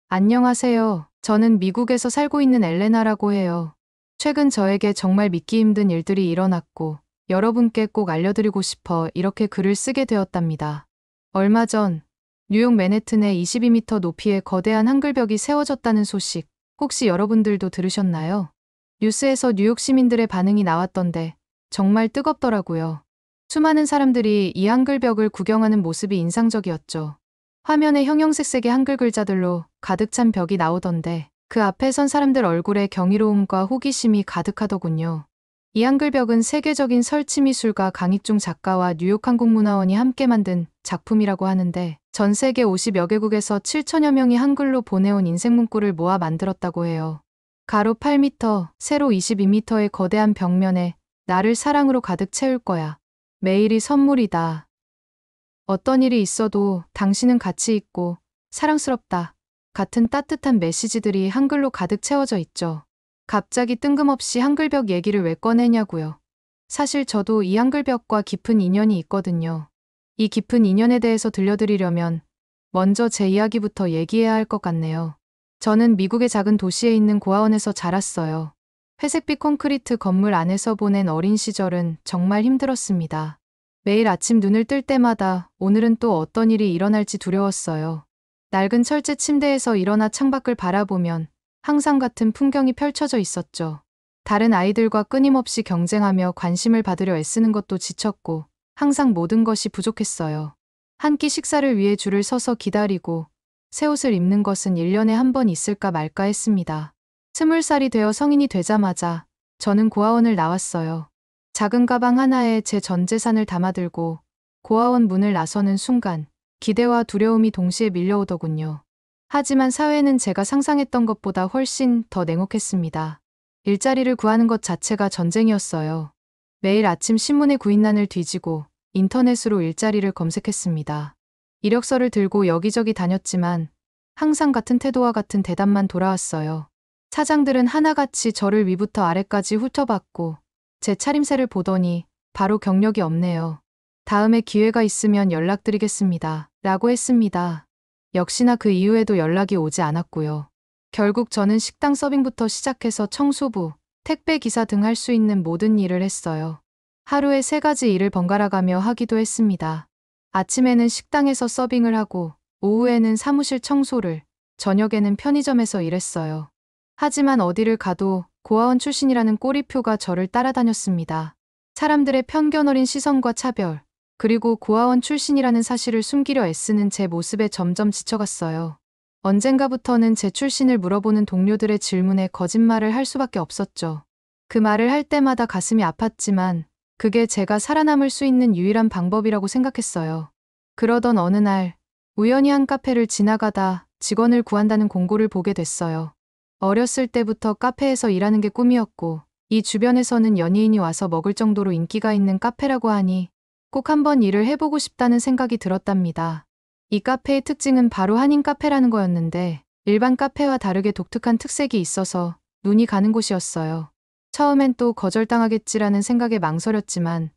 안녕하세요. 저는 미국에서 살고 있는 엘레나라고 해요. 최근 저에게 정말 믿기 힘든 일들이 일어났고 여러분께 꼭 알려드리고 싶어 이렇게 글을 쓰게 되었답니다. 얼마 전 뉴욕 맨해튼에 22m 높이의 거대한 한글벽이 세워졌다는 소식 혹시 여러분들도 들으셨나요? 뉴스에서 뉴욕 시민들의 반응이 나왔던데 정말 뜨겁더라고요. 수많은 사람들이 이 한글벽을 구경하는 모습이 인상적이었죠. 화면에 형형색색의 한글 글자들로 가득 찬 벽이 나오던데 그 앞에 선 사람들 얼굴에 경이로움과 호기심이 가득하더군요. 이 한글벽은 세계적인 설치미술가 강익중 작가와 뉴욕 한국문화원이 함께 만든 작품이라고 하는데 전 세계 50여 개국에서 7천여 명이 한글로 보내온 인생 문구를 모아 만들었다고 해요. 가로 8m, 세로 22m의 거대한 벽면에 나를 사랑으로 가득 채울 거야. 매일이 선물이다. 어떤 일이 있어도 당신은 가치 있고 사랑스럽다. 같은 따뜻한 메시지들이 한글로 가득 채워져 있죠. 갑자기 뜬금없이 한글벽 얘기를 왜 꺼내냐고요. 사실 저도 이 한글벽과 깊은 인연이 있거든요. 이 깊은 인연에 대해서 들려드리려면 먼저 제 이야기부터 얘기해야 할 것 같네요. 저는 미국의 작은 도시에 있는 고아원에서 자랐어요. 회색빛 콘크리트 건물 안에서 보낸 어린 시절은 정말 힘들었습니다. 매일 아침 눈을 뜰 때마다 오늘은 또 어떤 일이 일어날지 두려웠어요. 낡은 철제 침대에서 일어나 창밖을 바라보면 항상 같은 풍경이 펼쳐져 있었죠. 다른 아이들과 끊임없이 경쟁하며 관심을 받으려 애쓰는 것도 지쳤고 항상 모든 것이 부족했어요. 한 끼 식사를 위해 줄을 서서 기다리고 새 옷을 입는 것은 1년에 한 번 있을까 말까 했습니다. 20살이 되어 성인이 되자마자 저는 고아원을 나왔어요. 작은 가방 하나에 제 전 재산을 담아들고 고아원 문을 나서는 순간 기대와 두려움이 동시에 밀려오더군요. 하지만 사회는 제가 상상했던 것보다 훨씬 더 냉혹했습니다. 일자리를 구하는 것 자체가 전쟁이었어요. 매일 아침 신문의 구인란을 뒤지고 인터넷으로 일자리를 검색했습니다. 이력서를 들고 여기저기 다녔지만 항상 같은 태도와 같은 대답만 돌아왔어요. 사장들은 하나같이 저를 위부터 아래까지 훑어봤고 제 차림새를 보더니 바로 경력이 없네요. 다음에 기회가 있으면 연락드리겠습니다. 라고 했습니다. 역시나 그 이후에도 연락이 오지 않았고요. 결국 저는 식당 서빙부터 시작해서 청소부, 택배 기사 등 할 수 있는 모든 일을 했어요. 하루에 3가지 일을 번갈아가며 하기도 했습니다. 아침에는 식당에서 서빙을 하고 오후에는 사무실 청소를, 저녁에는 편의점에서 일했어요. 하지만 어디를 가도 고아원 출신이라는 꼬리표가 저를 따라다녔습니다. 사람들의 편견 어린 시선과 차별, 그리고 고아원 출신이라는 사실을 숨기려 애쓰는 제 모습에 점점 지쳐갔어요. 언젠가부터는 제 출신을 물어보는 동료들의 질문에 거짓말을 할 수밖에 없었죠. 그 말을 할 때마다 가슴이 아팠지만 그게 제가 살아남을 수 있는 유일한 방법이라고 생각했어요. 그러던 어느 날 우연히 한 카페를 지나가다 직원을 구한다는 공고를 보게 됐어요. 어렸을 때부터 카페에서 일하는 게 꿈이었고 이 주변에서는 연예인이 와서 먹을 정도로 인기가 있는 카페라고 하니 꼭 한번 일을 해보고 싶다는 생각이 들었답니다. 이 카페의 특징은 바로 한인 카페라는 거였는데 일반 카페와 다르게 독특한 특색이 있어서 눈이 가는 곳이었어요. 처음엔 또 거절당하겠지라는 생각에 망설였지만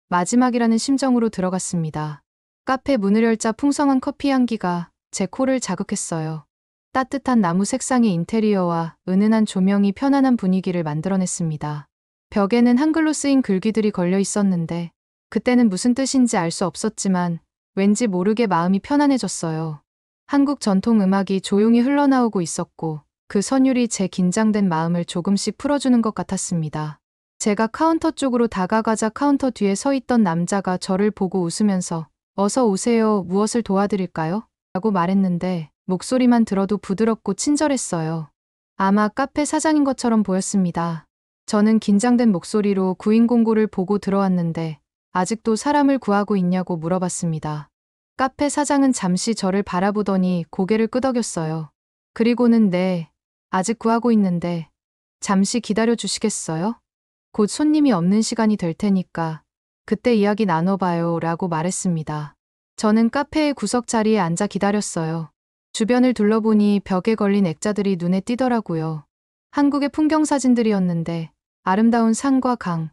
마지막이라는 심정으로 들어갔습니다. 카페 문을 열자 풍성한 커피 향기가 제 코를 자극했어요. 따뜻한 나무 색상의 인테리어와 은은한 조명이 편안한 분위기를 만들어냈습니다. 벽에는 한글로 쓰인 글귀들이 걸려 있었는데 그때는 무슨 뜻인지 알 수 없었지만 왠지 모르게 마음이 편안해졌어요. 한국 전통 음악이 조용히 흘러나오고 있었고 그 선율이 제 긴장된 마음을 조금씩 풀어주는 것 같았습니다. 제가 카운터 쪽으로 다가가자 카운터 뒤에 서 있던 남자가 저를 보고 웃으면서 어서 오세요. 무엇을 도와드릴까요? 라고 말했는데 목소리만 들어도 부드럽고 친절했어요. 아마 카페 사장인 것처럼 보였습니다. 저는 긴장된 목소리로 구인 공고를 보고 들어왔는데 아직도 사람을 구하고 있냐고 물어봤습니다. 카페 사장은 잠시 저를 바라보더니 고개를 끄덕였어요. 그리고는 네, 아직 구하고 있는데 잠시 기다려 주시겠어요? 곧 손님이 없는 시간이 될 테니까 그때 이야기 나눠봐요 라고 말했습니다. 저는 카페의 구석 자리에 앉아 기다렸어요. 주변을 둘러보니 벽에 걸린 액자들이 눈에 띄더라고요. 한국의 풍경 사진들이었는데 아름다운 산과 강,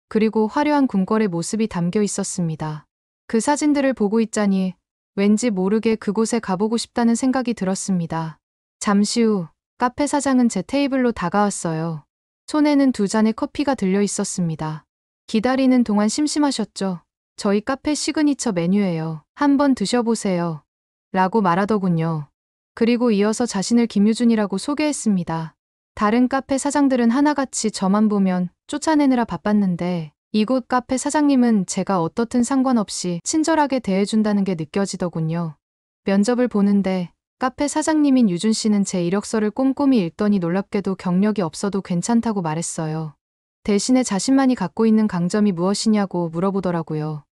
그리고 화려한 궁궐의 모습이 담겨 있었습니다. 그 사진들을 보고 있자니 왠지 모르게 그곳에 가보고 싶다는 생각이 들었습니다. 잠시 후 카페 사장은 제 테이블로 다가왔어요. 손에는 두 잔의 커피가 들려 있었습니다. 기다리는 동안 심심하셨죠? 저희 카페 시그니처 메뉴예요. 한번 드셔보세요. 라고 말하더군요. 그리고 이어서 자신을 김유준이라고 소개했습니다. 다른 카페 사장들은 하나같이 저만 보면 쫓아내느라 바빴는데 이곳 카페 사장님은 제가 어떻든 상관없이 친절하게 대해준다는 게 느껴지더군요. 면접을 보는데 카페 사장님인 유준 씨는 제 이력서를 꼼꼼히 읽더니 놀랍게도 경력이 없어도 괜찮다고 말했어요. 대신에 자신만이 갖고 있는 강점이 무엇이냐고 물어보더라고요.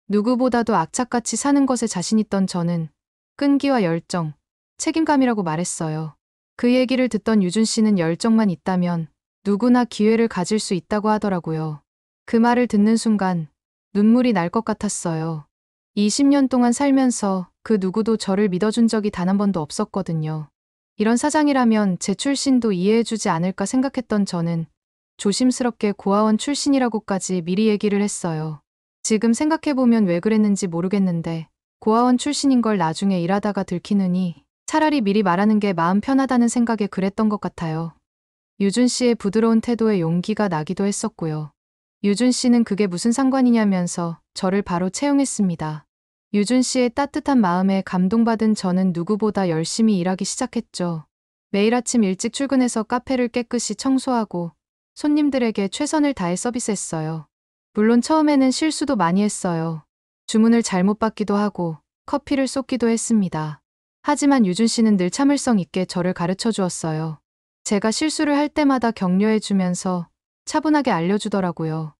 누구보다도 악착같이 사는 것에 자신 있던 저는 끈기와 열정, 책임감이라고 말했어요. 그 얘기를 듣던 유준 씨는 열정만 있다면 누구나 기회를 가질 수 있다고 하더라고요. 그 말을 듣는 순간 눈물이 날 것 같았어요. 20년 동안 살면서 그 누구도 저를 믿어준 적이 단 한 번도 없었거든요. 이런 사장이라면 제 출신도 이해해주지 않을까 생각했던 저는 조심스럽게 고아원 출신이라고까지 미리 얘기를 했어요. 지금 생각해보면 왜 그랬는지 모르겠는데 고아원 출신인 걸 나중에 일하다가 들키느니 차라리 미리 말하는 게 마음 편하다는 생각에 그랬던 것 같아요. 유준 씨의 부드러운 태도에 용기가 나기도 했었고요. 유준 씨는 그게 무슨 상관이냐면서 저를 바로 채용했습니다. 유준 씨의 따뜻한 마음에 감동받은 저는 누구보다 열심히 일하기 시작했죠. 매일 아침 일찍 출근해서 카페를 깨끗이 청소하고 손님들에게 최선을 다해 서비스했어요. 물론 처음에는 실수도 많이 했어요. 주문을 잘못 받기도 하고 커피를 쏟기도 했습니다. 하지만 유준 씨는 늘 참을성 있게 저를 가르쳐 주었어요. 제가 실수를 할 때마다 격려해 주면서 차분하게 알려주더라고요.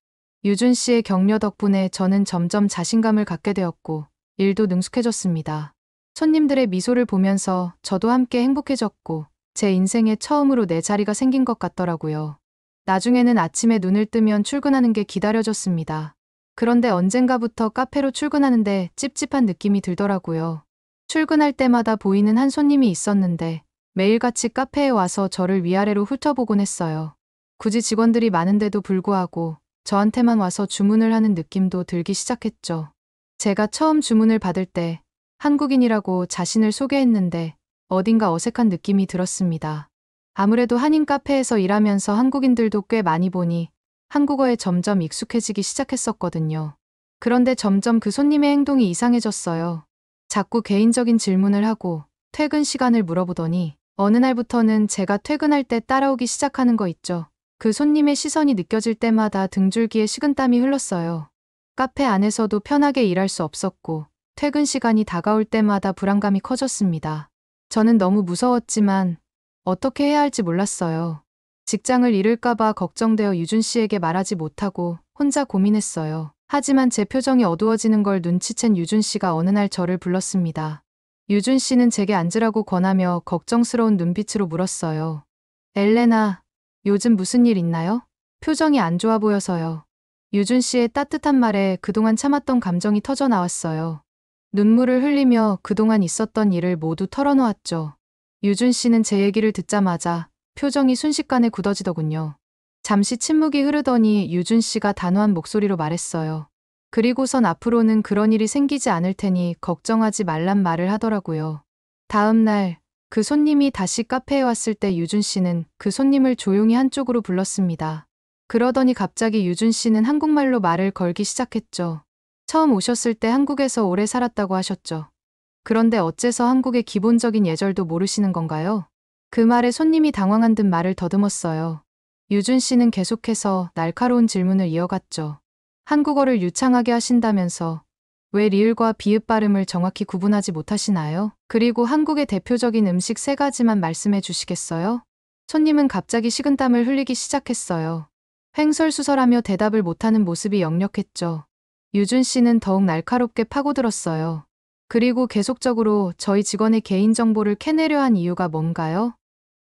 유준 씨의 격려 덕분에 저는 점점 자신감을 갖게 되었고 일도 능숙해졌습니다. 손님들의 미소를 보면서 저도 함께 행복해졌고 제 인생에 처음으로 내 자리가 생긴 것 같더라고요. 나중에는 아침에 눈을 뜨면 출근하는 게 기다려졌습니다. 그런데 언젠가부터 카페로 출근하는데 찝찝한 느낌이 들더라고요. 출근할 때마다 보이는 한 손님이 있었는데 매일같이 카페에 와서 저를 위아래로 훑어보곤 했어요. 굳이 직원들이 많은데도 불구하고 저한테만 와서 주문을 하는 느낌도 들기 시작했죠. 제가 처음 주문을 받을 때 한국인이라고 자신을 소개했는데 어딘가 어색한 느낌이 들었습니다. 아무래도 한인 카페에서 일하면서 한국인들도 꽤 많이 보니 한국어에 점점 익숙해지기 시작했었거든요. 그런데 점점 그 손님의 행동이 이상해졌어요. 자꾸 개인적인 질문을 하고 퇴근 시간을 물어보더니 어느 날부터는 제가 퇴근할 때 따라오기 시작하는 거 있죠. 그 손님의 시선이 느껴질 때마다 등줄기에 식은땀이 흘렀어요. 카페 안에서도 편하게 일할 수 없었고 퇴근 시간이 다가올 때마다 불안감이 커졌습니다. 저는 너무 무서웠지만 어떻게 해야 할지 몰랐어요. 직장을 잃을까봐 걱정되어 유준 씨에게 말하지 못하고 혼자 고민했어요. 하지만 제 표정이 어두워지는 걸 눈치챈 유준 씨가 어느 날 저를 불렀습니다. 유준 씨는 제게 앉으라고 권하며 걱정스러운 눈빛으로 물었어요. 엘레나, 요즘 무슨 일 있나요? 표정이 안 좋아 보여서요. 유준 씨의 따뜻한 말에 그동안 참았던 감정이 터져 나왔어요. 눈물을 흘리며 그동안 있었던 일을 모두 털어놓았죠. 유준 씨는 제 얘기를 듣자마자 표정이 순식간에 굳어지더군요. 잠시 침묵이 흐르더니 유준 씨가 단호한 목소리로 말했어요. 그리고선 앞으로는 그런 일이 생기지 않을 테니 걱정하지 말란 말을 하더라고요. 다음 날 그 손님이 다시 카페에 왔을 때 유준 씨는 그 손님을 조용히 한쪽으로 불렀습니다. 그러더니 갑자기 유준 씨는 한국말로 말을 걸기 시작했죠. 처음 오셨을 때 한국에서 오래 살았다고 하셨죠. 그런데 어째서 한국의 기본적인 예절도 모르시는 건가요? 그 말에 손님이 당황한 듯 말을 더듬었어요. 유준 씨는 계속해서 날카로운 질문을 이어갔죠. 한국어를 유창하게 하신다면서 왜 리을과 비읍 발음을 정확히 구분하지 못하시나요? 그리고 한국의 대표적인 음식 3가지만 말씀해 주시겠어요? 손님은 갑자기 식은땀을 흘리기 시작했어요. 횡설수설하며 대답을 못하는 모습이 역력했죠. 유준 씨는 더욱 날카롭게 파고들었어요. 그리고 계속적으로 저희 직원의 개인정보를 캐내려 한 이유가 뭔가요?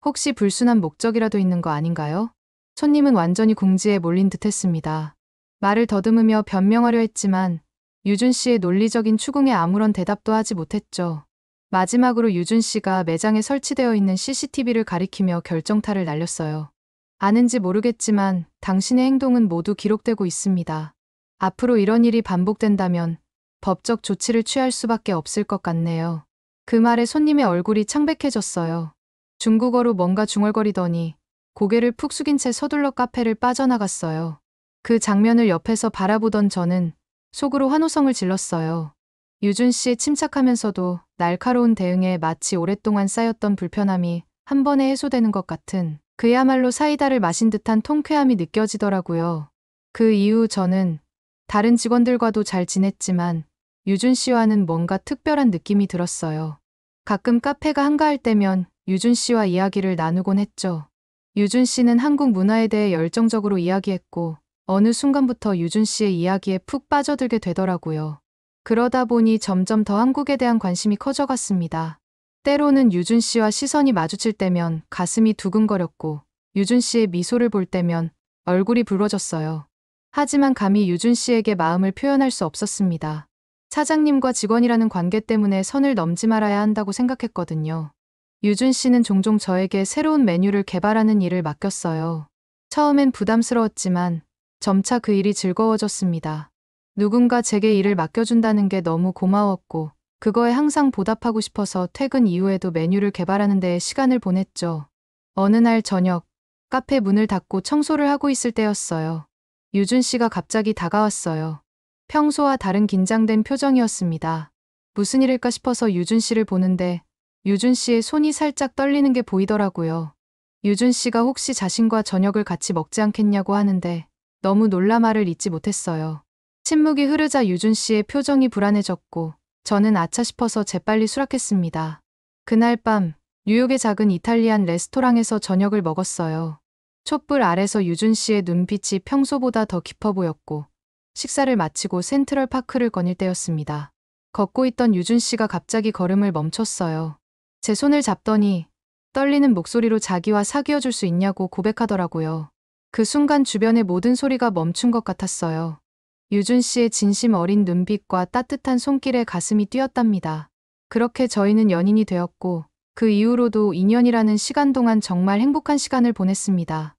혹시 불순한 목적이라도 있는 거 아닌가요? 손님은 완전히 궁지에 몰린 듯했습니다. 말을 더듬으며 변명하려 했지만 유준 씨의 논리적인 추궁에 아무런 대답도 하지 못했죠. 마지막으로 유준 씨가 매장에 설치되어 있는 CCTV를 가리키며 결정타를 날렸어요. 아는지 모르겠지만 당신의 행동은 모두 기록되고 있습니다. 앞으로 이런 일이 반복된다면 법적 조치를 취할 수밖에 없을 것 같네요. 그 말에 손님의 얼굴이 창백해졌어요. 중국어로 뭔가 중얼거리더니 고개를 푹 숙인 채 서둘러 카페를 빠져나갔어요. 그 장면을 옆에서 바라보던 저는 속으로 환호성을 질렀어요. 유준 씨의 침착하면서도 날카로운 대응에 마치 오랫동안 쌓였던 불편함이 한 번에 해소되는 것 같은, 그야말로 사이다를 마신 듯한 통쾌함이 느껴지더라고요. 그 이후 저는 다른 직원들과도 잘 지냈지만 유준 씨와는 뭔가 특별한 느낌이 들었어요. 가끔 카페가 한가할 때면 유준 씨와 이야기를 나누곤 했죠. 유준 씨는 한국 문화에 대해 열정적으로 이야기했고 어느 순간부터 유준 씨의 이야기에 푹 빠져들게 되더라고요. 그러다 보니 점점 더 한국에 대한 관심이 커져갔습니다. 때로는 유준 씨와 시선이 마주칠 때면 가슴이 두근거렸고 유준 씨의 미소를 볼 때면 얼굴이 붉어졌어요. 하지만 감히 유준 씨에게 마음을 표현할 수 없었습니다. 사장님과 직원이라는 관계 때문에 선을 넘지 말아야 한다고 생각했거든요. 유준 씨는 종종 저에게 새로운 메뉴를 개발하는 일을 맡겼어요. 처음엔 부담스러웠지만 점차 그 일이 즐거워졌습니다. 누군가 제게 일을 맡겨준다는 게 너무 고마웠고 그거에 항상 보답하고 싶어서 퇴근 이후에도 메뉴를 개발하는 데에 시간을 보냈죠. 어느 날 저녁, 카페 문을 닫고 청소를 하고 있을 때였어요. 유준 씨가 갑자기 다가왔어요. 평소와 다른 긴장된 표정이었습니다. 무슨 일일까 싶어서 유준 씨를 보는데 유준 씨의 손이 살짝 떨리는 게 보이더라고요. 유준 씨가 혹시 자신과 저녁을 같이 먹지 않겠냐고 하는데 너무 놀라 말을 잇지 못했어요. 침묵이 흐르자 유준 씨의 표정이 불안해졌고 저는 아차 싶어서 재빨리 수락했습니다. 그날 밤 뉴욕의 작은 이탈리안 레스토랑에서 저녁을 먹었어요. 촛불 아래서 유준 씨의 눈빛이 평소보다 더 깊어 보였고 식사를 마치고 센트럴 파크를 거닐 때였습니다. 걷고 있던 유준 씨가 갑자기 걸음을 멈췄어요. 제 손을 잡더니 떨리는 목소리로 자기와 사귀어 줄 수 있냐고 고백하더라고요. 그 순간 주변의 모든 소리가 멈춘 것 같았어요. 유준 씨의 진심 어린 눈빛과 따뜻한 손길에 가슴이 뛰었답니다. 그렇게 저희는 연인이 되었고 그 이후로도 2년이라는 시간 동안 정말 행복한 시간을 보냈습니다.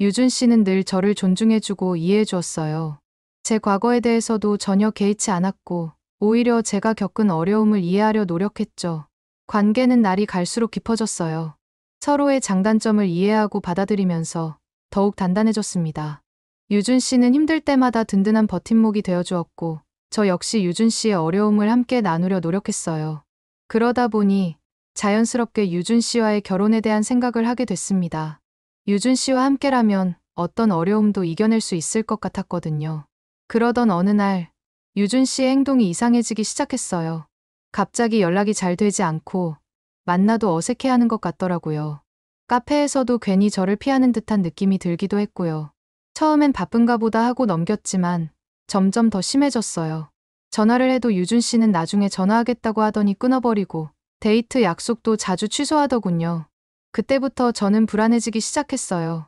유준 씨는 늘 저를 존중해주고 이해해 주었어요. 제 과거에 대해서도 전혀 개의치 않았고 오히려 제가 겪은 어려움을 이해하려 노력했죠. 관계는 날이 갈수록 깊어졌어요. 서로의 장단점을 이해하고 받아들이면서 더욱 단단해졌습니다. 유준 씨는 힘들 때마다 든든한 버팀목이 되어주었고 저 역시 유준 씨의 어려움을 함께 나누려 노력했어요. 그러다 보니 자연스럽게 유준 씨와의 결혼에 대한 생각을 하게 됐습니다. 유준 씨와 함께라면 어떤 어려움도 이겨낼 수 있을 것 같았거든요. 그러던 어느 날 유준 씨의 행동이 이상해지기 시작했어요. 갑자기 연락이 잘 되지 않고 만나도 어색해하는 것 같더라고요. 카페에서도 괜히 저를 피하는 듯한 느낌이 들기도 했고요. 처음엔 바쁜가 보다 하고 넘겼지만 점점 더 심해졌어요. 전화를 해도 유준 씨는 나중에 전화하겠다고 하더니 끊어버리고 데이트 약속도 자주 취소하더군요. 그때부터 저는 불안해지기 시작했어요.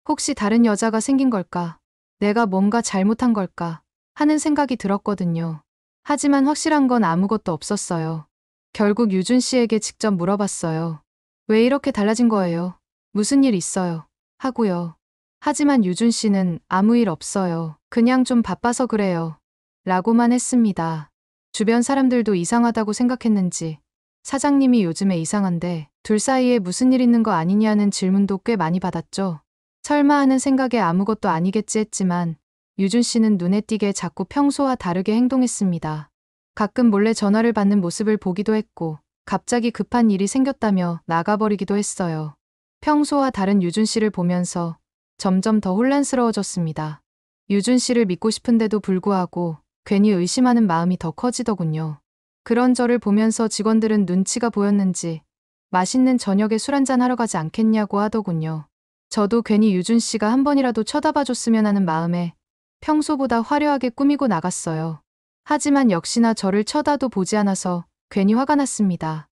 혹시 다른 여자가 생긴 걸까? 내가 뭔가 잘못한 걸까? 하는 생각이 들었거든요. 하지만 확실한 건 아무것도 없었어요. 결국 유준 씨에게 직접 물어봤어요. 왜 이렇게 달라진 거예요? 무슨 일 있어요? 하고요. 하지만 유준 씨는 아무 일 없어요. 그냥 좀 바빠서 그래요. 라고만 했습니다. 주변 사람들도 이상하다고 생각했는지 사장님이 요즘에 이상한데 둘 사이에 무슨 일 있는 거 아니냐는 질문도 꽤 많이 받았죠. 설마 하는 생각에 아무것도 아니겠지 했지만 유준 씨는 눈에 띄게 자꾸 평소와 다르게 행동했습니다. 가끔 몰래 전화를 받는 모습을 보기도 했고 갑자기 급한 일이 생겼다며 나가버리기도 했어요. 평소와 다른 유준 씨를 보면서 점점 더 혼란스러워졌습니다. 유준 씨를 믿고 싶은데도 불구하고 괜히 의심하는 마음이 더 커지더군요. 그런 저를 보면서 직원들은 눈치가 보였는지 맛있는 저녁에 술 한잔 하러 가지 않겠냐고 하더군요. 저도 괜히 유준 씨가 한 번이라도 쳐다봐 줬으면 하는 마음에 평소보다 화려하게 꾸미고 나갔어요. 하지만 역시나 저를 쳐다도 보지 않아서 괜히 화가 났습니다.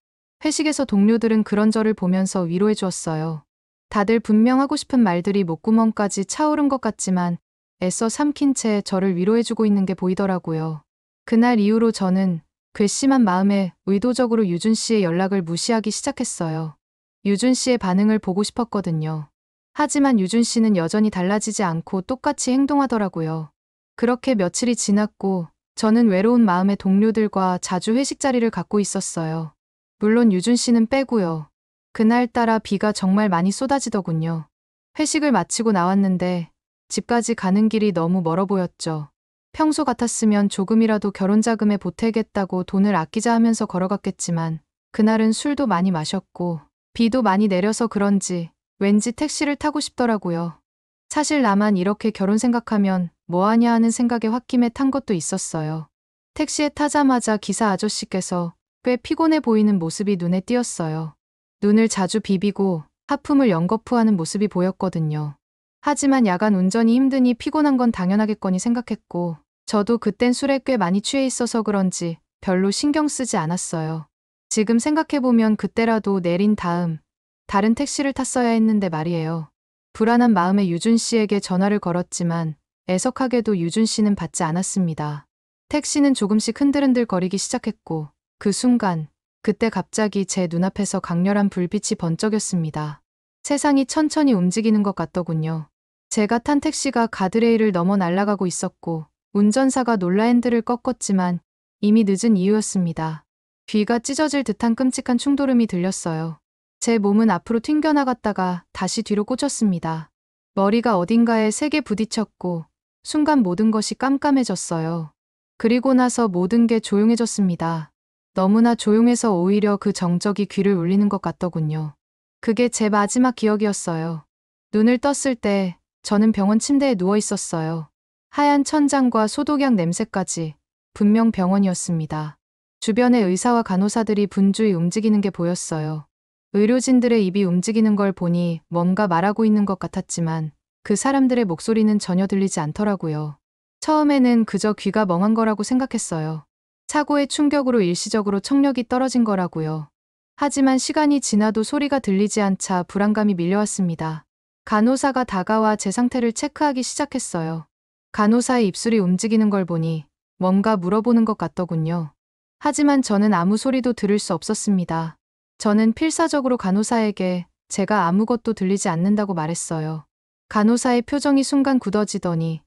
회식에서 동료들은 그런 저를 보면서 위로해 주었어요. 다들 분명 하고 싶은 말들이 목구멍까지 차오른 것 같지만 애써 삼킨 채 저를 위로해주고 있는 게 보이더라고요. 그날 이후로 저는 괘씸한 마음에 의도적으로 유준 씨의 연락을 무시하기 시작했어요. 유준 씨의 반응을 보고 싶었거든요. 하지만 유준 씨는 여전히 달라지지 않고 똑같이 행동하더라고요. 그렇게 며칠이 지났고 저는 외로운 마음에 동료들과 자주 회식 자리를 갖고 있었어요. 물론 유준 씨는 빼고요. 그날따라 비가 정말 많이 쏟아지더군요. 회식을 마치고 나왔는데 집까지 가는 길이 너무 멀어 보였죠. 평소 같았으면 조금이라도 결혼 자금에 보태겠다고 돈을 아끼자 하면서 걸어갔겠지만 그날은 술도 많이 마셨고 비도 많이 내려서 그런지 왠지 택시를 타고 싶더라고요. 사실 나만 이렇게 결혼 생각하면 뭐하냐 하는 생각에 홧김에 탄 것도 있었어요. 택시에 타자마자 기사 아저씨께서 꽤 피곤해 보이는 모습이 눈에 띄었어요. 눈을 자주 비비고 하품을 연거푸하는 모습이 보였거든요. 하지만 야간 운전이 힘드니 피곤한 건 당연하겠거니 생각했고 저도 그땐 술에 꽤 많이 취해 있어서 그런지 별로 신경 쓰지 않았어요. 지금 생각해보면 그때라도 내린 다음 다른 택시를 탔어야 했는데 말이에요. 불안한 마음에 유준 씨에게 전화를 걸었지만 애석하게도 유준 씨는 받지 않았습니다. 택시는 조금씩 흔들흔들 거리기 시작했고 그 순간 그때 갑자기 제 눈앞에서 강렬한 불빛이 번쩍였습니다. 세상이 천천히 움직이는 것 같더군요. 제가 탄 택시가 가드레일을 넘어 날아가고 있었고 운전사가 놀라 핸들을 꺾었지만 이미 늦은 이유였습니다. 귀가 찢어질 듯한 끔찍한 충돌음이 들렸어요. 제 몸은 앞으로 튕겨나갔다가 다시 뒤로 꽂혔습니다. 머리가 어딘가에 세게 부딪혔고 순간 모든 것이 깜깜해졌어요. 그리고 나서 모든 게 조용해졌습니다. 너무나 조용해서 오히려 그 정적이 귀를 울리는 것 같더군요. 그게 제 마지막 기억이었어요. 눈을 떴을 때 저는 병원 침대에 누워 있었어요. 하얀 천장과 소독약 냄새까지 분명 병원이었습니다. 주변에 의사와 간호사들이 분주히 움직이는 게 보였어요. 의료진들의 입이 움직이는 걸 보니 뭔가 말하고 있는 것 같았지만 그 사람들의 목소리는 전혀 들리지 않더라고요. 처음에는 그저 귀가 멍한 거라고 생각했어요. 사고의 충격으로 일시적으로 청력이 떨어진 거라고요. 하지만 시간이 지나도 소리가 들리지 않자 불안감이 밀려왔습니다. 간호사가 다가와 제 상태를 체크하기 시작했어요. 간호사의 입술이 움직이는 걸 보니 뭔가 물어보는 것 같더군요. 하지만 저는 아무 소리도 들을 수 없었습니다. 저는 필사적으로 간호사에게 제가 아무것도 들리지 않는다고 말했어요. 간호사의 표정이 순간 굳어지더니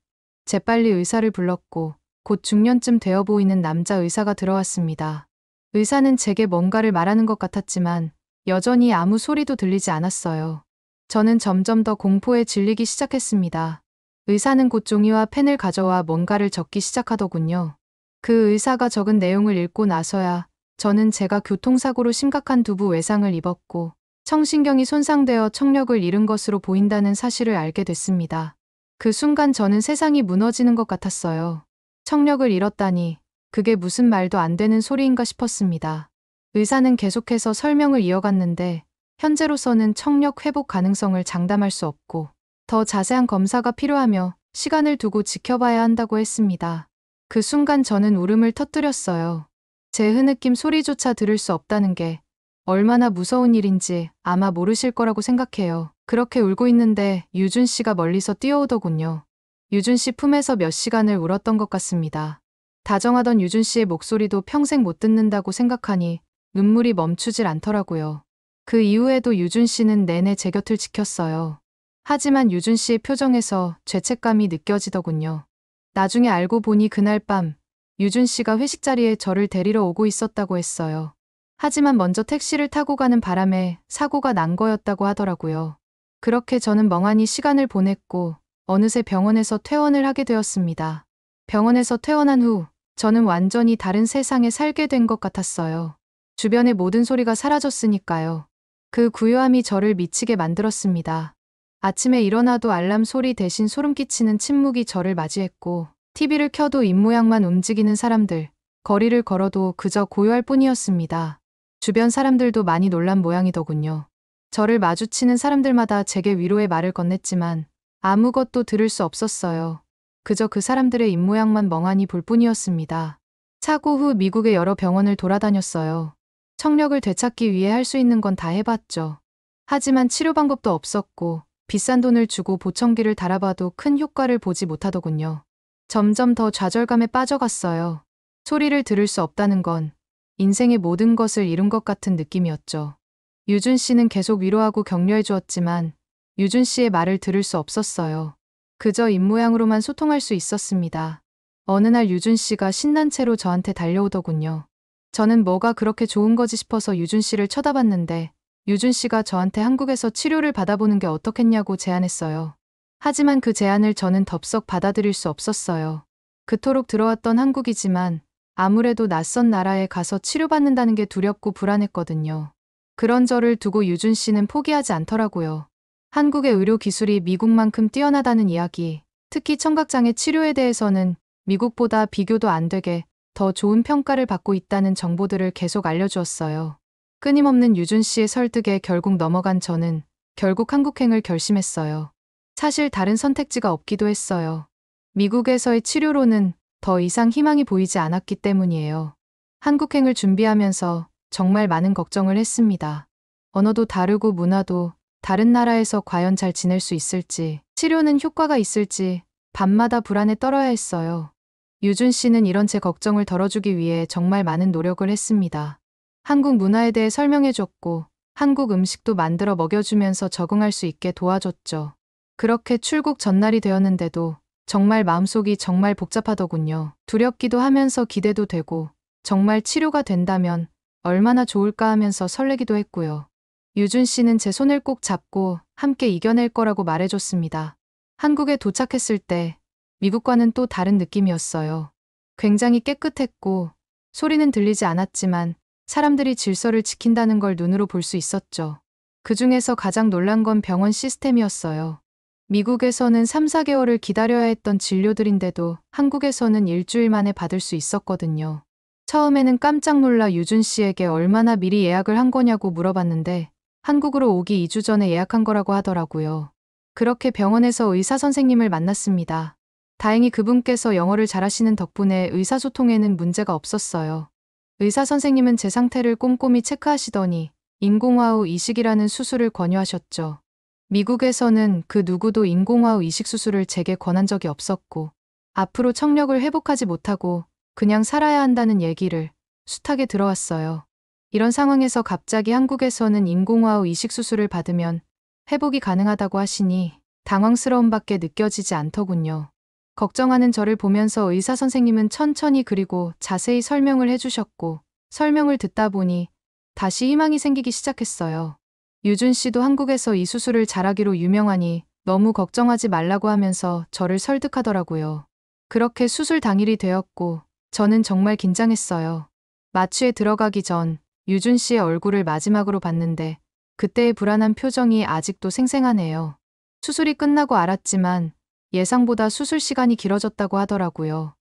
재빨리 의사를 불렀고 곧 중년쯤 되어 보이는 남자 의사가 들어왔습니다. 의사는 제게 뭔가를 말하는 것 같았지만 여전히 아무 소리도 들리지 않았어요. 저는 점점 더 공포에 질리기 시작했습니다. 의사는 곧 종이와 펜을 가져와 뭔가를 적기 시작하더군요. 그 의사가 적은 내용을 읽고 나서야 저는 제가 교통사고로 심각한 두부 외상을 입었고 청신경이 손상되어 청력을 잃은 것으로 보인다는 사실을 알게 됐습니다. 그 순간 저는 세상이 무너지는 것 같았어요. 청력을 잃었다니 그게 무슨 말도 안 되는 소리인가 싶었습니다. 의사는 계속해서 설명을 이어갔는데 현재로서는 청력 회복 가능성을 장담할 수 없고 더 자세한 검사가 필요하며 시간을 두고 지켜봐야 한다고 했습니다. 그 순간 저는 울음을 터뜨렸어요. 제 흐느낌 소리조차 들을 수 없다는 게 얼마나 무서운 일인지 아마 모르실 거라고 생각해요. 그렇게 울고 있는데 유준 씨가 멀리서 뛰어오더군요. 유준 씨 품에서 몇 시간을 울었던 것 같습니다. 다정하던 유준 씨의 목소리도 평생 못 듣는다고 생각하니 눈물이 멈추질 않더라고요. 그 이후에도 유준 씨는 내내 제 곁을 지켰어요. 하지만 유준 씨의 표정에서 죄책감이 느껴지더군요. 나중에 알고 보니 그날 밤 유준 씨가 회식 자리에 저를 데리러 오고 있었다고 했어요. 하지만 먼저 택시를 타고 가는 바람에 사고가 난 거였다고 하더라고요. 그렇게 저는 멍하니 시간을 보냈고 어느새 병원에서 퇴원을 하게 되었습니다. 병원에서 퇴원한 후 저는 완전히 다른 세상에 살게 된 것 같았어요. 주변의 모든 소리가 사라졌으니까요. 그 구요함이 저를 미치게 만들었습니다. 아침에 일어나도 알람 소리 대신 소름 끼치는 침묵이 저를 맞이했고 TV를 켜도 입모양만 움직이는 사람들, 거리를 걸어도 그저 고요할 뿐이었습니다. 주변 사람들도 많이 놀란 모양이더군요. 저를 마주치는 사람들마다 제게 위로의 말을 건넸지만 아무것도 들을 수 없었어요. 그저 그 사람들의 입모양만 멍하니 볼 뿐이었습니다. 사고 후 미국의 여러 병원을 돌아다녔어요. 청력을 되찾기 위해 할 수 있는 건 다 해봤죠. 하지만 치료 방법도 없었고 비싼 돈을 주고 보청기를 달아봐도 큰 효과를 보지 못하더군요. 점점 더 좌절감에 빠져갔어요. 소리를 들을 수 없다는 건 인생의 모든 것을 잃은 것 같은 느낌이었죠. 유준 씨는 계속 위로하고 격려해 주었지만 유준 씨의 말을 들을 수 없었어요. 그저 입모양으로만 소통할 수 있었습니다. 어느 날 유준 씨가 신난 채로 저한테 달려오더군요. 저는 뭐가 그렇게 좋은 거지 싶어서 유준 씨를 쳐다봤는데 유준 씨가 저한테 한국에서 치료를 받아보는 게 어떻겠냐고 제안했어요. 하지만 그 제안을 저는 덥석 받아들일 수 없었어요. 그토록 들어왔던 한국이지만 아무래도 낯선 나라에 가서 치료받는다는 게 두렵고 불안했거든요. 그런 저를 두고 유준 씨는 포기하지 않더라고요. 한국의 의료 기술이 미국만큼 뛰어나다는 이야기, 특히 청각장애 치료에 대해서는 미국보다 비교도 안 되게 더 좋은 평가를 받고 있다는 정보들을 계속 알려주었어요. 끊임없는 유준 씨의 설득에 결국 넘어간 저는 결국 한국행을 결심했어요. 사실 다른 선택지가 없기도 했어요. 미국에서의 치료로는 더 이상 희망이 보이지 않았기 때문이에요. 한국행을 준비하면서 정말 많은 걱정을 했습니다. 언어도 다르고 문화도 다른 나라에서 과연 잘 지낼 수 있을지, 치료는 효과가 있을지 밤마다 불안에 떨어야 했어요. 유준 씨는 이런 제 걱정을 덜어주기 위해 정말 많은 노력을 했습니다. 한국 문화에 대해 설명해줬고 한국 음식도 만들어 먹여주면서 적응할 수 있게 도와줬죠. 그렇게 출국 전날이 되었는데도 정말 마음속이 정말 복잡하더군요. 두렵기도 하면서 기대도 되고 정말 치료가 된다면 얼마나 좋을까 하면서 설레기도 했고요. 유준 씨는 제 손을 꼭 잡고 함께 이겨낼 거라고 말해줬습니다. 한국에 도착했을 때 미국과는 또 다른 느낌이었어요. 굉장히 깨끗했고 소리는 들리지 않았지만 사람들이 질서를 지킨다는 걸 눈으로 볼 수 있었죠. 그 중에서 가장 놀란 건 병원 시스템이었어요. 미국에서는 3, 4개월을 기다려야 했던 진료들인데도 한국에서는 일주일 만에 받을 수 있었거든요. 처음에는 깜짝 놀라 유준 씨에게 얼마나 미리 예약을 한 거냐고 물어봤는데 한국으로 오기 2주 전에 예약한 거라고 하더라고요. 그렇게 병원에서 의사 선생님을 만났습니다. 다행히 그분께서 영어를 잘하시는 덕분에 의사소통에는 문제가 없었어요. 의사 선생님은 제 상태를 꼼꼼히 체크하시더니 인공화후 이식이라는 수술을 권유하셨죠. 미국에서는 그 누구도 인공화후 이식 수술을 제게 권한 적이 없었고 앞으로 청력을 회복하지 못하고 그냥 살아야 한다는 얘기를 숱하게 들어왔어요. 이런 상황에서 갑자기 한국에서는 인공화후 이식 수술을 받으면 회복이 가능하다고 하시니 당황스러움밖에 느껴지지 않더군요. 걱정하는 저를 보면서 의사 선생님은 천천히 그리고 자세히 설명을 해주셨고 설명을 듣다 보니 다시 희망이 생기기 시작했어요. 유준 씨도 한국에서 이 수술을 잘하기로 유명하니 너무 걱정하지 말라고 하면서 저를 설득하더라고요. 그렇게 수술 당일이 되었고 저는 정말 긴장했어요. 마취에 들어가기 전 유준 씨의 얼굴을 마지막으로 봤는데 그때의 불안한 표정이 아직도 생생하네요. 수술이 끝나고 알았지만 예상보다 수술 시간이 길어졌다고 하더라고요.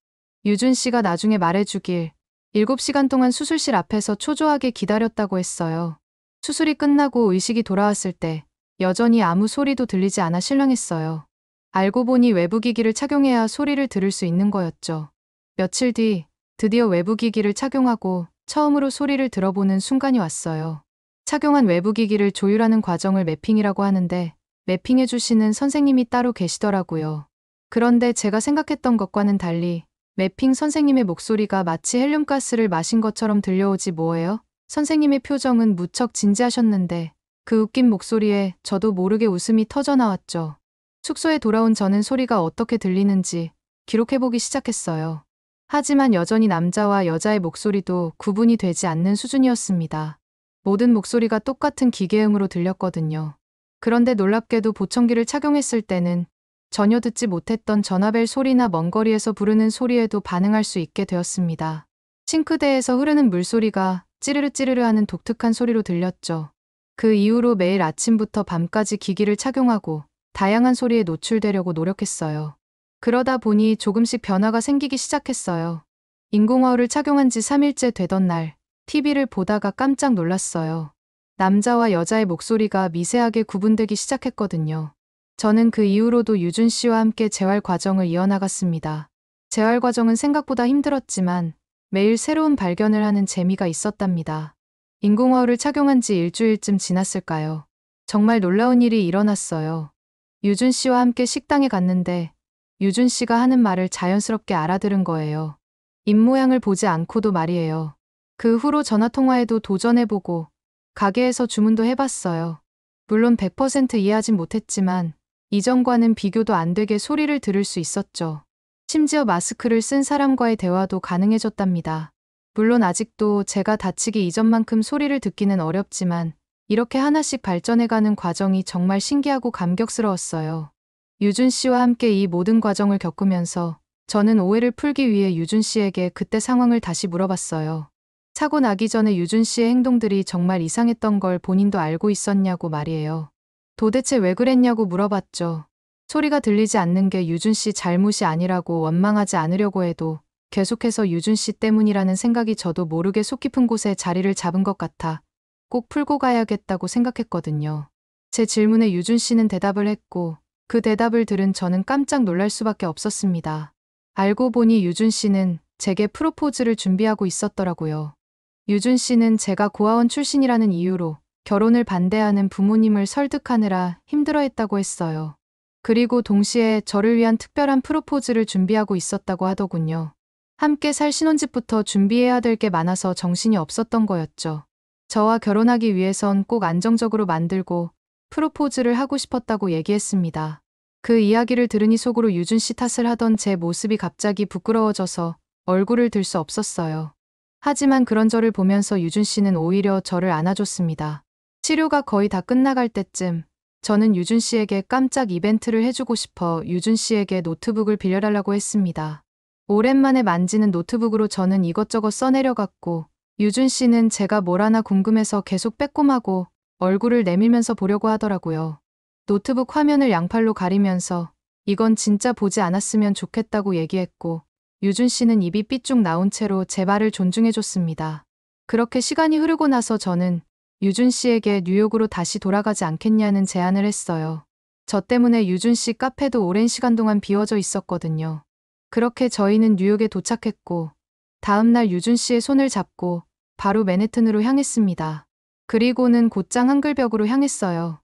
유준 씨가 나중에 말해주길 7시간 동안 수술실 앞에서 초조하게 기다렸다고 했어요. 수술이 끝나고 의식이 돌아왔을 때 여전히 아무 소리도 들리지 않아 실망했어요. 알고 보니 외부기기를 착용해야 소리를 들을 수 있는 거였죠. 며칠 뒤 드디어 외부기기를 착용하고 처음으로 소리를 들어보는 순간이 왔어요. 착용한 외부기기를 조율하는 과정을 매핑이라고 하는데 매핑해 주시는 선생님이 따로 계시더라고요. 그런데 제가 생각했던 것과는 달리 매핑 선생님의 목소리가 마치 헬륨가스를 마신 것처럼 들려오지 뭐예요? 선생님의 표정은 무척 진지하셨는데 그 웃긴 목소리에 저도 모르게 웃음이 터져 나왔죠. 숙소에 돌아온 저는 소리가 어떻게 들리는지 기록해보기 시작했어요. 하지만 여전히 남자와 여자의 목소리도 구분이 되지 않는 수준이었습니다. 모든 목소리가 똑같은 기계음으로 들렸거든요. 그런데 놀랍게도 보청기를 착용했을 때는 전혀 듣지 못했던 전화벨 소리나 먼 거리에서 부르는 소리에도 반응할 수 있게 되었습니다. 싱크대에서 흐르는 물소리가 찌르르 찌르르 하는 독특한 소리로 들렸죠. 그 이후로 매일 아침부터 밤까지 기기를 착용하고 다양한 소리에 노출되려고 노력했어요. 그러다 보니 조금씩 변화가 생기기 시작했어요. 인공화호를 착용한 지 3일째 되던 날 TV를 보다가 깜짝 놀랐어요. 남자와 여자의 목소리가 미세하게 구분되기 시작했거든요. 저는 그 이후로도 유준 씨와 함께 재활 과정을 이어나갔습니다. 재활 과정은 생각보다 힘들었지만 매일 새로운 발견을 하는 재미가 있었답니다. 인공화호를 착용한 지 일주일쯤 지났을까요? 정말 놀라운 일이 일어났어요. 유준 씨와 함께 식당에 갔는데 유준 씨가 하는 말을 자연스럽게 알아들은 거예요. 입모양을 보지 않고도 말이에요. 그 후로 전화통화에도 도전해보고 가게에서 주문도 해봤어요. 물론 100% 이해하진 못했지만 이전과는 비교도 안 되게 소리를 들을 수 있었죠. 심지어 마스크를 쓴 사람과의 대화도 가능해졌답니다. 물론 아직도 제가 다치기 이전만큼 소리를 듣기는 어렵지만 이렇게 하나씩 발전해가는 과정이 정말 신기하고 감격스러웠어요. 유준 씨와 함께 이 모든 과정을 겪으면서 저는 오해를 풀기 위해 유준 씨에게 그때 상황을 다시 물어봤어요. 사고 나기 전에 유준 씨의 행동들이 정말 이상했던 걸 본인도 알고 있었냐고 말이에요. 도대체 왜 그랬냐고 물어봤죠. 소리가 들리지 않는 게 유준 씨 잘못이 아니라고 원망하지 않으려고 해도 계속해서 유준 씨 때문이라는 생각이 저도 모르게 속 깊은 곳에 자리를 잡은 것 같아 꼭 풀고 가야겠다고 생각했거든요. 제 질문에 유준 씨는 대답을 했고 그 대답을 들은 저는 깜짝 놀랄 수밖에 없었습니다. 알고 보니 유준 씨는 제게 프로포즈를 준비하고 있었더라고요. 유준 씨는 제가 고아원 출신이라는 이유로 결혼을 반대하는 부모님을 설득하느라 힘들어했다고 했어요. 그리고 동시에 저를 위한 특별한 프로포즈를 준비하고 있었다고 하더군요. 함께 살 신혼집부터 준비해야 될 게 많아서 정신이 없었던 거였죠. 저와 결혼하기 위해선 꼭 안정적으로 만들고 프로포즈를 하고 싶었다고 얘기했습니다. 그 이야기를 들으니 속으로 유준 씨 탓을 하던 제 모습이 갑자기 부끄러워져서 얼굴을 들 수 없었어요. 하지만 그런 저를 보면서 유준 씨는 오히려 저를 안아줬습니다. 치료가 거의 다 끝나갈 때쯤 저는 유준 씨에게 깜짝 이벤트를 해주고 싶어 유준 씨에게 노트북을 빌려달라고 했습니다. 오랜만에 만지는 노트북으로 저는 이것저것 써내려갔고 유준 씨는 제가 뭘 하나 궁금해서 계속 빼꼼하고 얼굴을 내밀면서 보려고 하더라고요. 노트북 화면을 양팔로 가리면서 이건 진짜 보지 않았으면 좋겠다고 얘기했고 유준 씨는 입이 삐쭉 나온 채로 제 말을 존중해줬습니다. 그렇게 시간이 흐르고 나서 저는 유준 씨에게 뉴욕으로 다시 돌아가지 않겠냐는 제안을 했어요. 저 때문에 유준 씨 카페도 오랜 시간 동안 비워져 있었거든요. 그렇게 저희는 뉴욕에 도착했고 다음날 유준 씨의 손을 잡고 바로 맨해튼으로 향했습니다. 그리고는 곧장 한글벽으로 향했어요.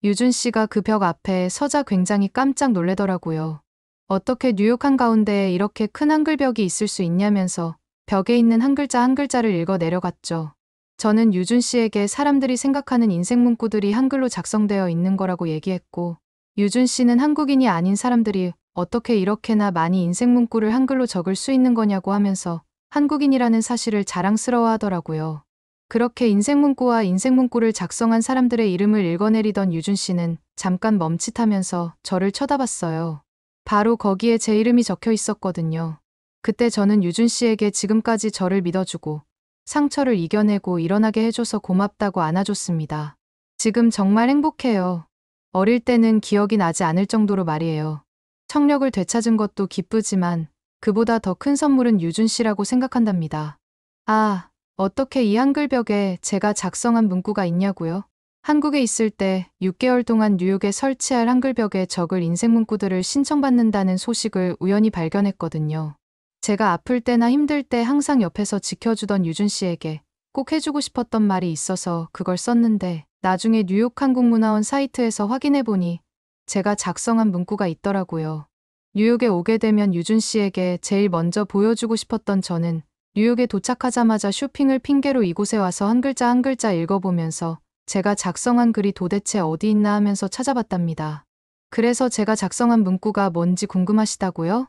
유준 씨가 그 벽 앞에 서자 굉장히 깜짝 놀래더라고요. 어떻게 뉴욕 한가운데에 이렇게 큰 한글벽이 있을 수 있냐면서 벽에 있는 한 글자 한 글자를 읽어 내려갔죠. 저는 유준 씨에게 사람들이 생각하는 인생 문구들이 한글로 작성되어 있는 거라고 얘기했고 유준 씨는 한국인이 아닌 사람들이 어떻게 이렇게나 많이 인생 문구를 한글로 적을 수 있는 거냐고 하면서 한국인이라는 사실을 자랑스러워 하더라고요. 그렇게 인생 문구와 인생 문구를 작성한 사람들의 이름을 읽어내리던 유준 씨는 잠깐 멈칫하면서 저를 쳐다봤어요. 바로 거기에 제 이름이 적혀 있었거든요. 그때 저는 유준 씨에게 지금까지 저를 믿어주고 상처를 이겨내고 일어나게 해줘서 고맙다고 안아줬습니다. 지금 정말 행복해요. 어릴 때는 기억이 나지 않을 정도로 말이에요. 청력을 되찾은 것도 기쁘지만 그보다 더 큰 선물은 유준 씨라고 생각한답니다. 아, 어떻게 이 한글벽에 제가 작성한 문구가 있냐고요? 한국에 있을 때 6개월 동안 뉴욕에 설치할 한글벽에 적을 인생 문구들을 신청받는다는 소식을 우연히 발견했거든요. 제가 아플 때나 힘들 때 항상 옆에서 지켜주던 유준 씨에게 꼭 해주고 싶었던 말이 있어서 그걸 썼는데 나중에 뉴욕 한국문화원 사이트에서 확인해보니 제가 작성한 문구가 있더라고요. 뉴욕에 오게 되면 유준 씨에게 제일 먼저 보여주고 싶었던 저는 뉴욕에 도착하자마자 쇼핑을 핑계로 이곳에 와서 한 글자 한 글자 읽어보면서 제가 작성한 글이 도대체 어디 있나 하면서 찾아봤답니다. 그래서 제가 작성한 문구가 뭔지 궁금하시다고요?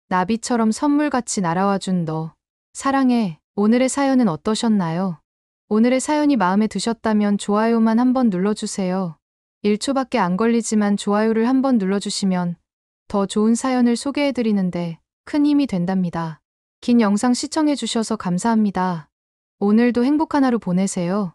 나비처럼 선물같이 날아와준 너. 사랑해. 오늘의 사연은 어떠셨나요? 오늘의 사연이 마음에 드셨다면 좋아요만 한번 눌러주세요. 1초밖에 안 걸리지만 좋아요를 한번 눌러주시면 더 좋은 사연을 소개해드리는데 큰 힘이 된답니다. 긴 영상 시청해주셔서 감사합니다. 오늘도 행복한 하루 보내세요.